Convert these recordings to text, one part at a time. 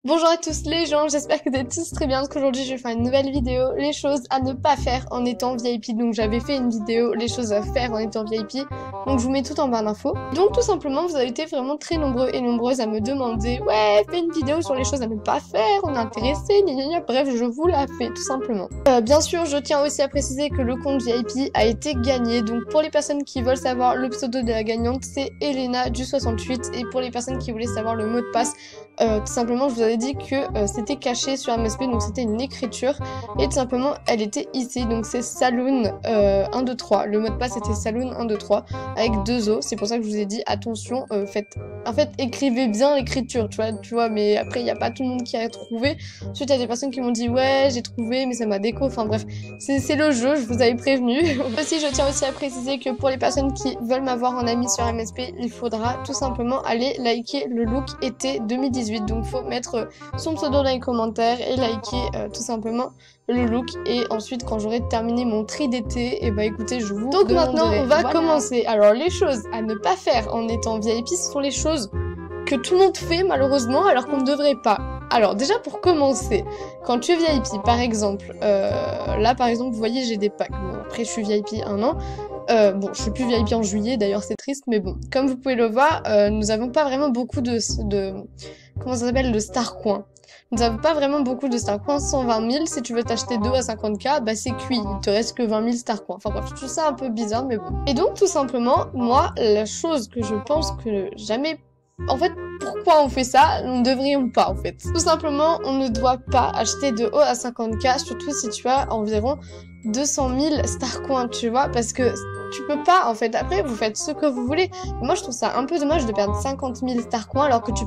Bonjour à tous les gens, j'espère que vous êtes tous très bien, parce qu'aujourd'hui je vais faire une nouvelle vidéo, les choses à ne pas faire en étant VIP. Donc j'avais fait une vidéo, les choses à faire en étant VIP, donc je vous mets tout en barre d'infos. Donc tout simplement, vous avez été vraiment très nombreux et nombreuses à me demander « Ouais, fais une vidéo sur les choses à ne pas faire, on est intéressé, gna gna gna ». Bref, je vous la fais tout simplement. Bien sûr, je tiens aussi à préciser que le compte VIP a été gagné, donc pour les personnes qui veulent savoir le pseudo de la gagnante, c'est Elena du 68, et pour les personnes qui voulaient savoir le mot de passe, tout simplement je vous avais dit que c'était caché sur MSP, donc c'était une écriture et tout simplement elle était ici, donc c'est Saloon 123, le mot de passe était Saloon 123 avec 2 O, c'est pour ça que je vous ai dit attention, en fait écrivez bien l'écriture, tu vois, mais après il n'y a pas tout le monde qui a trouvé. Ensuite il y a des personnes qui m'ont dit ouais j'ai trouvé mais ça m'a déco, enfin bref, c'est le jeu, je vous avais prévenu. Aussi je tiens aussi à préciser que pour les personnes qui veulent m'avoir en ami sur MSP, il faudra tout simplement aller liker le look été 2018. Donc faut mettre son pseudo dans les commentaires et liker tout simplement le look. Et ensuite quand j'aurai terminé mon tri d'été, et bah écoutez je vous donc maintenant on va commencer. Alors les choses à ne pas faire en étant VIP, ce sont les choses que tout le monde fait malheureusement alors qu'on ne devrait pas. Alors déjà pour commencer, quand tu es VIP par exemple, là par exemple vous voyez j'ai des packs, bon après je suis VIP un an. Bon, je suis plus VIP en juillet, d'ailleurs c'est triste, mais bon, comme vous pouvez le voir, nous n'avons pas vraiment beaucoup de comment ça s'appelle, de Star Coin. Nous n'avons pas vraiment beaucoup de Star Coin, 120 000, si tu veux t'acheter 2 à 50K, bah c'est cuit, il te reste que 20 000 Star Coin. Enfin bref, je trouve ça un peu bizarre, mais bon. Et donc tout simplement, moi, la chose que je pense que jamais... En fait, pourquoi on fait ça? Nous ne devrions pas, en fait. Tout simplement, on ne doit pas acheter de haut à 50K, surtout si tu as environ 200 000 Star Coins, tu vois, parce que tu peux pas, en fait. Après, vous faites ce que vous voulez. Moi, je trouve ça un peu dommage de perdre 50 000 Star Coins alors que tu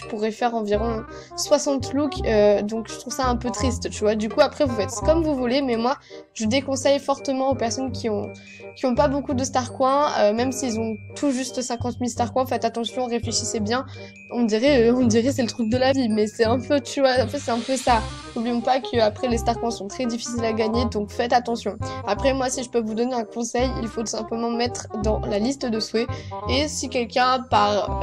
pourrais faire environ 60 looks, donc je trouve ça un peu triste, tu vois. Du coup, après, vous faites comme vous voulez, mais moi, je déconseille fortement aux personnes qui ont pas beaucoup de Star Coins, même s'ils ont tout juste 50 000 Star Coins, faites attention, réfléchissez bien. On dirait c'est le truc de la vie, mais c'est un peu, tu vois, en fait, c'est un peu ça. N'oublions pas qu'après, les Star Coins sont très difficiles à gagner, donc faites attention. Après, moi, si je peux vous donner un conseil, il faut tout simplement mettre dans la liste de souhaits. Et si quelqu'un, par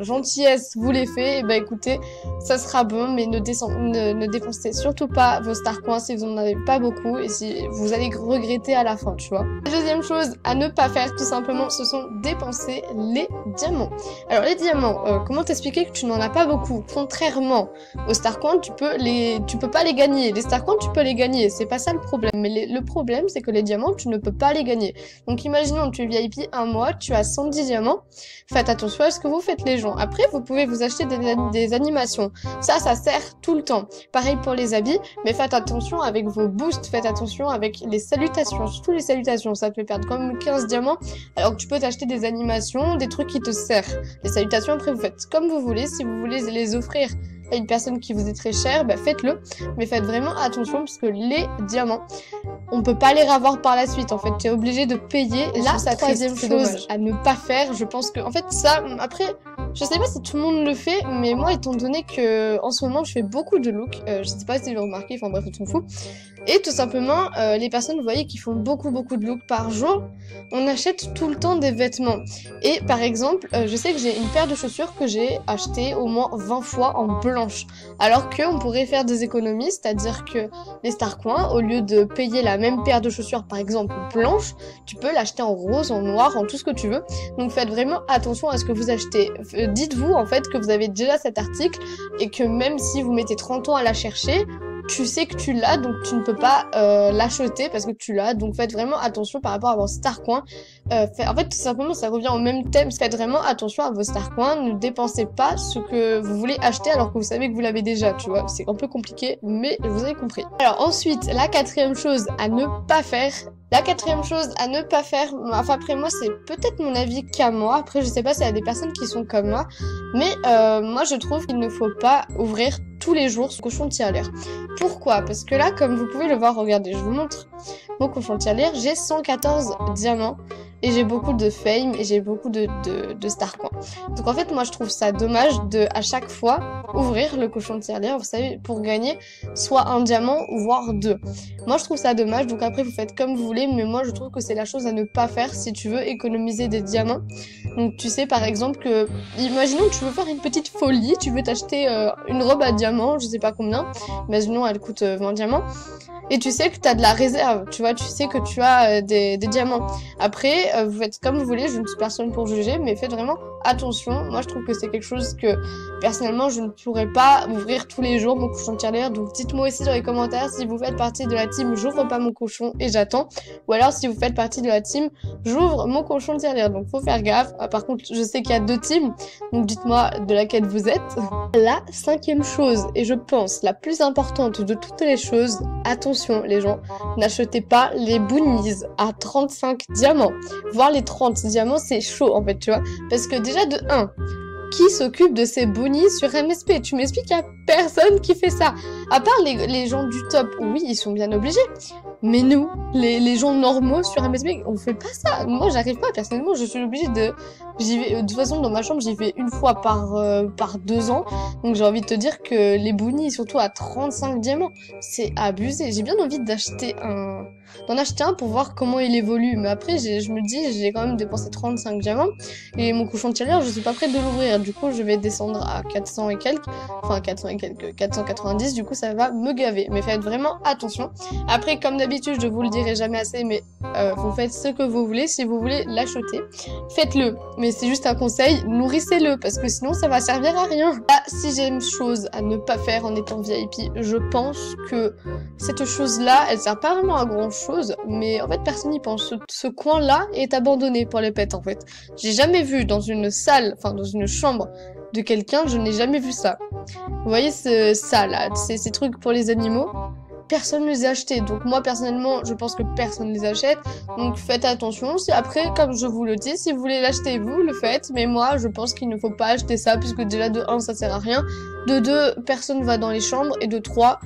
gentillesse, vous les fait, et bah écoutez, ça sera bon, mais ne dépensez surtout pas vos Star Coins si vous n'en avez pas beaucoup, et si vous allez regretter à la fin, tu vois. La deuxième chose à ne pas faire, tout simplement, ce sont dépenser les diamants. Alors, les diamants, comment t'expliquer que tu n'en as pas beaucoup? Contrairement aux Star Coins, tu peux pas les gagner. Les Star Coins, tu peux les gagner, c'est pas ça le problème. Mais le problème, c'est que les diamants, tu ne peux pas les gagner. Donc imaginons, tu es VIP un mois, tu as 110 diamants. Faites attention à ce que vous faites les gens. Après, vous pouvez vous acheter des animations. Ça sert tout le temps. Pareil pour les habits, mais faites attention avec vos boosts, faites attention avec les salutations. Surtout les salutations, ça te fait perdre comme 15 diamants, alors que tu peux t'acheter des animations, des trucs qui te servent. Les salutations, après, vous faites comme vous voulez. Si vous voulez les offrir à une personne qui vous est très chère, bah faites-le. Mais faites vraiment attention parce que les diamants, on peut pas les revoir par la suite. En fait, tu es obligé de payer. Et la troisième chose à ne pas faire, je pense que, en fait, ça, après, je sais pas si tout le monde le fait, mais moi, étant donné que en ce moment, je fais beaucoup de looks, je sais pas si vous avez remarqué, enfin bref, on s'en fout. Et tout simplement, les personnes, vous voyez, qui font beaucoup de looks par jour, on achète tout le temps des vêtements. Et par exemple, je sais que j'ai une paire de chaussures que j'ai achetée au moins 20 fois en blanche. Alors qu'on pourrait faire des économies, c'est-à-dire que les Star Coins, au lieu de payer la même paire de chaussures, par exemple blanche, tu peux l'acheter en rose, en noir, en tout ce que tu veux. Donc faites vraiment attention à ce que vous achetez. Dites-vous en fait que vous avez déjà cet article et que même si vous mettez 30 ans à la chercher, tu sais que tu l'as, donc tu ne peux pas l'acheter parce que tu l'as. Donc faites vraiment attention par rapport à vos Star Coins. En fait, tout simplement, ça revient au même thème. Faites vraiment attention à vos Star Coins. Ne dépensez pas ce que vous voulez acheter alors que vous savez que vous l'avez déjà, tu vois. C'est un peu compliqué, mais vous avez compris. Alors ensuite, la quatrième chose à ne pas faire. La quatrième chose à ne pas faire, enfin après moi c'est peut-être mon avis qu'à moi, après je sais pas s'il y a des personnes qui sont comme moi, mais moi je trouve qu'il ne faut pas ouvrir tous les jours ce cochon tire à l'air. Pourquoi? Parce que là, comme vous pouvez le voir, regardez, je vous montre. mon cochon de tirelire, j'ai 114 diamants. Et j'ai beaucoup de fame et j'ai beaucoup de star coins. Donc en fait moi je trouve ça dommage de à chaque fois ouvrir le cochon de tirelire, vous savez, pour gagner soit un diamant ou voire deux. Moi je trouve ça dommage, donc après vous faites comme vous voulez, mais moi je trouve que c'est la chose à ne pas faire si tu veux économiser des diamants. Donc tu sais par exemple que, imaginons que tu veux faire une petite folie, tu veux t'acheter une robe à diamants, je sais pas combien, imaginons elle coûte 20 diamants. Et tu sais que tu as de la réserve, tu vois, tu sais que tu as des diamants. Après, vous faites comme vous voulez, je ne suis personne pour juger, mais faites vraiment attention. Moi, je trouve que c'est quelque chose que, personnellement, je ne pourrais pas ouvrir tous les jours mon cochon de tirelire. Donc, dites-moi aussi dans les commentaires si vous faites partie de la team j'ouvre pas mon cochon et j'attends. Ou alors, si vous faites partie de la team j'ouvre mon cochon de tirelire. Donc, faut faire gaffe. Par contre, je sais qu'il y a deux teams, donc dites-moi de laquelle vous êtes. La cinquième chose, et je pense la plus importante de toutes les choses, attention les gens, n'achetez pas les boonies à 35 diamants. Voir les 30 diamants, c'est chaud en fait, tu vois. Parce que déjà de 1, qui s'occupe de ces boonies sur MSP? Tu m'expliques qu'il n'y a personne qui fait ça. À part les gens du top, oui, ils sont bien obligés. Mais nous, les gens normaux sur MSP, on fait pas ça. Moi, j'arrive pas. Personnellement, je suis obligée de... J'y vais, de toute façon, dans ma chambre, j'y vais une fois par 2 ans. Donc, j'ai envie de te dire que les boonies, surtout à 35 diamants, c'est abusé. J'ai bien envie d'en acheter un pour voir comment il évolue. Mais après, je me dis, j'ai quand même dépensé 35 diamants. Et mon cochon de tirelire, je suis pas prête de l'ouvrir. Du coup, je vais descendre à 400 et quelques. Enfin, 400 et quelques, 490. Du coup, ça va me gaver. Mais faites vraiment attention. Après, comme d'habitude, je vous le dirai jamais assez, mais vous faites ce que vous voulez. Si vous voulez l'acheter, faites-le. Mais c'est juste un conseil, nourrissez-le, parce que sinon ça va servir à rien. La sixième chose à ne pas faire en étant VIP, je pense que cette chose-là, elle sert pas vraiment à grand-chose, mais en fait personne n'y pense. Ce coin-là est abandonné pour les pets en fait. J'ai jamais vu dans une salle, enfin dans une chambre de quelqu'un, je n'ai jamais vu ça. Vous voyez ça là, ces trucs pour les animaux? Personne ne les a achetés, donc moi personnellement je pense que personne ne les achète, donc faites attention. Après, comme je vous le dis, si vous voulez l'acheter vous le faites, mais moi je pense qu'il ne faut pas acheter ça, puisque déjà de 1 ça sert à rien, de 2 personne va dans les chambres, et de 3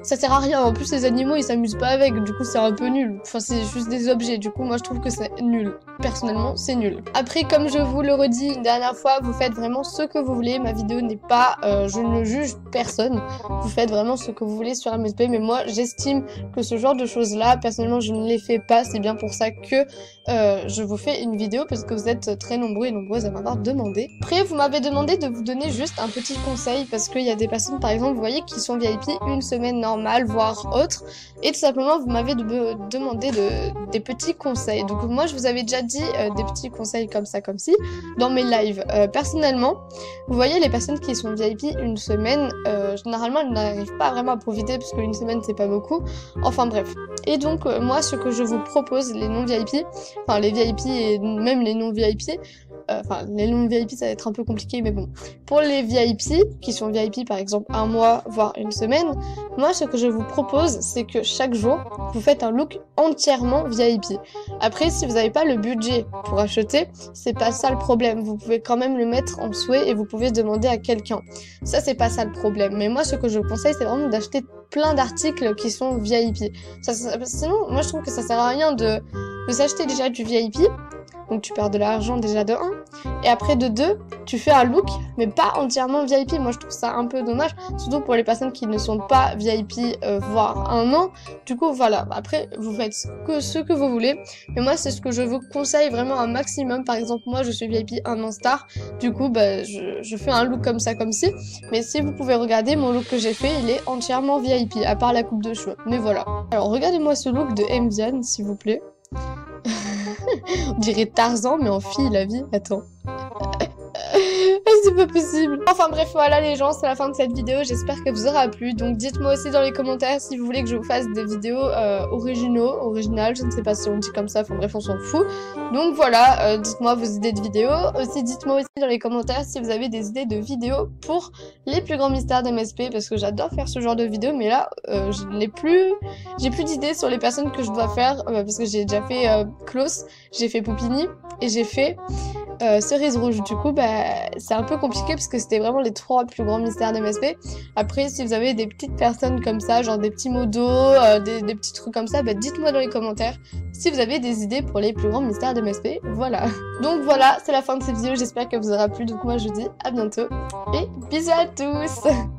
ça sert à rien. En plus les animaux ils s'amusent pas avec, du coup c'est un peu nul, enfin c'est juste des objets, du coup moi je trouve que c'est nul. Personnellement c'est nul. Après, comme je vous le redis une dernière fois, vous faites vraiment ce que vous voulez, ma vidéo n'est pas, je ne juge personne, vous faites vraiment ce que vous voulez sur MSP, mais moi j'estime que ce genre de choses là, personnellement je ne les fais pas, c'est bien pour ça que je vous fais une vidéo, parce que vous êtes très nombreux et nombreuses à m'avoir demandé. Après vous m'avez demandé de vous donner juste un petit conseil, parce qu'il y a des personnes par exemple, vous voyez, qui sont VIP une semaine normale, voire autre, et tout simplement vous m'avez demandé des petits conseils. Donc moi je vous avais déjà dit des petits conseils comme ça, comme ci, dans mes lives. Personnellement, vous voyez les personnes qui sont VIP une semaine, généralement elles n'arrivent pas vraiment à profiter, parce qu'une semaine c'est pas beaucoup, enfin bref. Et donc moi ce que je vous propose, les non VIP, enfin les VIP et même les non VIP, enfin les non VIP ça va être un peu compliqué, mais bon, pour les VIP qui sont VIP par exemple un mois voire une semaine, moi ce que je vous propose c'est que chaque jour vous faites un look entièrement VIP. Après, si vous n'avez pas le budget pour acheter, c'est pas ça le problème, vous pouvez quand même le mettre en souhait et vous pouvez demander à quelqu'un, ça c'est pas ça le problème. Mais moi ce que je vous conseille c'est vraiment d'acheter plein d'articles qui sont VIP. Sinon moi je trouve que ça sert à rien de s'acheter déjà du VIP, donc tu perds de l'argent déjà de 1, et après de 2, tu fais un look, mais pas entièrement VIP. Moi je trouve ça un peu dommage, surtout pour les personnes qui ne sont pas VIP, voire un an. Du coup voilà, après vous faites ce que vous voulez, mais moi c'est ce que je vous conseille vraiment un maximum. Par exemple moi je suis VIP un an star, du coup bah, je fais un look comme ça, comme ci, mais si vous pouvez regarder mon look que j'ai fait, il est entièrement VIP, à part la coupe de cheveux, mais voilà. Alors regardez-moi ce look de Mvian s'il vous plaît. On dirait Tarzan mais en fille la vie, attends. C'est pas possible. Enfin bref, voilà les gens, c'est la fin de cette vidéo, j'espère qu'elle vous aura plu. Donc dites-moi aussi dans les commentaires si vous voulez que je vous fasse des vidéos originales, je ne sais pas si on dit comme ça, enfin bref on s'en fout. Donc voilà, dites-moi vos idées de vidéos. Aussi dites-moi aussi dans les commentaires si vous avez des idées de vidéos pour les plus grands mystères d'MSP, parce que j'adore faire ce genre de vidéos, mais là j'ai plus d'idées sur les personnes que je dois faire, parce que j'ai déjà fait Klaus, j'ai fait Poupini et j'ai fait cerise rouge. Du coup, c'est un peu compliqué parce que c'était vraiment les 3 plus grands mystères d'MSP. Après, si vous avez des petites personnes comme ça, genre des petits mots d'eau, des petits trucs comme ça, dites-moi dans les commentaires si vous avez des idées pour les plus grands mystères d'MSP. Voilà. Donc voilà, c'est la fin de cette vidéo. J'espère qu'elle vous aura plu. Donc moi, je vous dis à bientôt et bisous à tous.